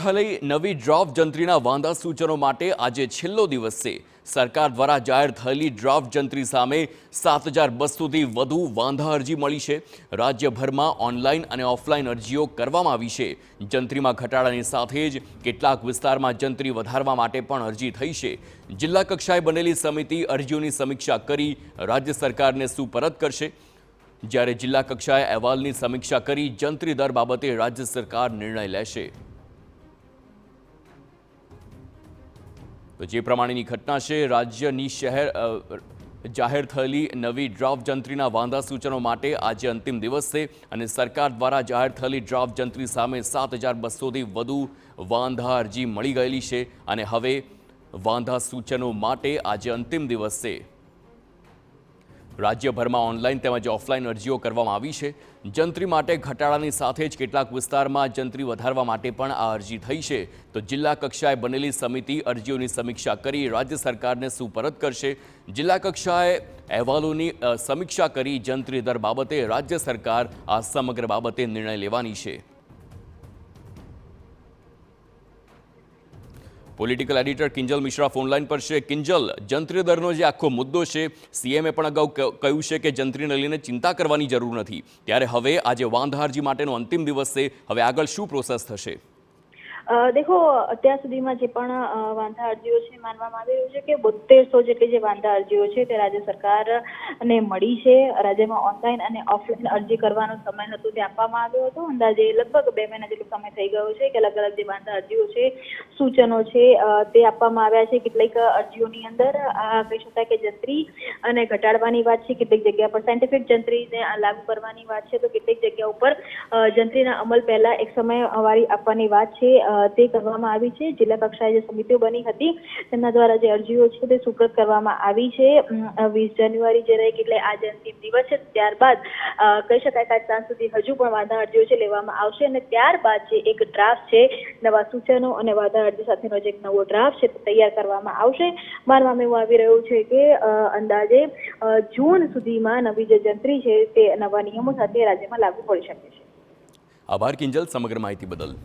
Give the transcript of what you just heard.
થયેલી નવી ડ્રાફ્ટ જંત્રીના વાંધા સૂચનો માટે આજે છેલ્લો દિવસ છે। સરકાર દ્વારા જાહેર થયેલી ડ્રાફ્ટ જંત્રી સામે 7,200થી વધુ વાંધા અરજી મળી છે। રાજ્યભરમાં ઓનલાઈન અને ઓફલાઈન અરજીઓ કરવામાં આવી છે। જંત્રીમાં ઘટાડાની સાથે જ કેટલાક વિસ્તારમાં જંત્રી વધારવા માટે પણ અરજી થઈ છે। જિલ્લા કક્ષાએ બનેલી સમિતિ અરજીઓની સમીક્ષા કરી રાજ્ય સરકારને સુપરત કરશે, જ્યારે જિલ્લા કક્ષાએ અહેવાલની સમીક્ષા કરી જંત્રી દર બાબતે રાજ્ય સરકાર નિર્ણય લેશે। તો જે પ્રમાણેની ઘટના છે, રાજ્યની જાહેર થયેલી નવી ડ્રાફ્ટ જંત્રીના વાંધા સૂચનો માટે આજે અંતિમ દિવસ છે અને સરકાર દ્વારા જાહેર થયેલી ડ્રાફ્ટ જંત્રી સામે 7,200થી વધુ વાંધા અરજી મળી ગયેલી છે અને હવે વાંધા સૂચનો માટે આજે અંતિમ દિવસ છે। રાજ્યભરમાં ઓનલાઈન તેમજ ઓફલાઈન અરજીઓ કરવામાં આવી છે। જંત્રી માટે ઘટાડાની સાથે જ કેટલાક વિસ્તારમાં જંત્રી વધારવા માટે પણ આ અરજી થઈ છે। તો જિલ્લા કક્ષાએ બનેલી સમિતિ અરજીઓની સમીક્ષા કરી રાજ્ય સરકારને સુપરત કરશે। જિલ્લા કક્ષાએ અહેવાલોની સમીક્ષા કરી જંત્રી દર બાબતે રાજ્ય સરકાર આ સમગ્ર બાબતે નિર્ણય લેવાની છે। Political editor Kinjal Mishra phone line પર છે। કિંજલ, જંત્રી દરનો જે આખો મુદ્દો છે, સીએમએ પણ અગાઉ કહ્યું છે કે જંત્રીને લઈને ચિંતા કરવાની જરૂર નથી, ત્યારે હવે આજે વાંધા અરજી માટેનો અંતિમ દિવસ છે। હવે આગળ શું પ્રોસેસ થશે? દેખો, અત્યાર સુધીમાં જે પણ વાંધા અરજીઓ છે, માનવામાં આવી રહ્યું છે કે 7200 જેટલી જે વાંધા અરજીઓ છે તે રાજ્ય સરકારને મળી છે। રાજ્યમાં ઓનલાઈન અને ઓફલાઈન અરજી કરવાનો સમય હતો તે આપવામાં આવ્યો હતો। અંદાજે લગભગ 2 મહિના જેટલો સમય થઈ ગયો છે કે અલગ અલગ જે વાંધા અરજીઓ છે, સૂચનો છે તે આપવામાં આવ્યા છે। કેટલીક અરજીઓની અંદર કહી શકાય કે જંત્રી અને ઘટાડવાની વાત છે, કેટલીક જગ્યા પર સાયન્ટિફિક જંત્રીને લાગુ કરવાની વાત છે, તો કેટલીક જગ્યા ઉપર જંત્રીના અમલ પહેલા એક સમયવારી આપવાની વાત છે તે કરવામાં આવી છે। જિલ્લા કક્ષાએ જે સમિતિઓ બની હતી તેમના દ્વારા જે અરજીઓ છે તે સુપરત કરવામાં આવી છે। 20 જાન્યુઆરી જે રહી એટલે આજે અંતિમ દિવસ છે। ત્યારબાદ કહી શકાય કે આજ સાંજ સુધી હજુ પણ વાંધા અરજીઓ છે લેવામાં આવશે અને ત્યારબાદ જે એક ડ્રાફ્ટ છે, નવા સૂચનો અને વાંધા અરજી સાથેનો જે એક નવો ડ્રાફ્ટ છે તે તૈયાર કરવામાં આવશે। માનવામાં એવું આવી રહ્યું છે કે અંદાજે જૂન સુધીમાં નવી જે જંત્રી છે તે નવા નિયમો સાથે રાજ્યમાં લાગુ પડી શકે છે। આભાર કિંજલ, સમગ્ર માહિતી બદલ।